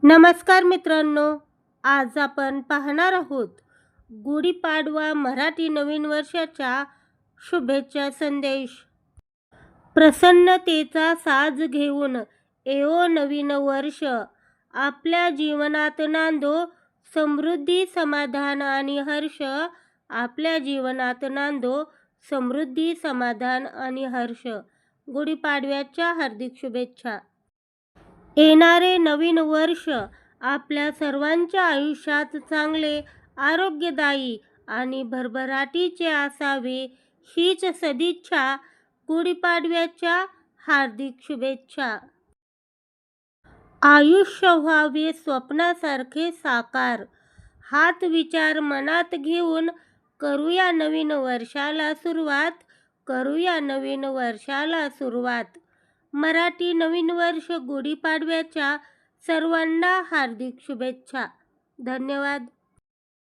नमस्कार मित्रांनो, आज आपण पाहणार आहोत गुढीपाडवा मराठी नवीन वर्षाच्या शुभेच्छा संदेश. प्रसन्नतेचा साज घेऊन येवो नवीन वर्ष, आपल्या जीवनात नांदो समृद्धी, समाधान आणि हर्ष. आपल्या जीवनात नांदो समृद्धी, समाधान आणि हर्ष. गुढीपाडव्याच्या हार्दिक शुभेच्छा. येणारे नवीन वर्ष आपल्या सर्वांच्या आयुष्यात चांगले, आरोग्यदायी आणि भरभराटीचे असावे, हीच सदिच्छा. गुढीपाडव्याच्या हार्दिक शुभेच्छा. आयुष्य व्हावे स्वप्नासारखे साकार, हाच विचार मनात घेऊन करूया नवीन वर्षाला सुरुवात. करूया नवीन वर्षाला सुरुवात. मराठी नवीन वर्ष गुढीपाडव्याच्या सर्वांना हार्दिक शुभेच्छा. धन्यवाद.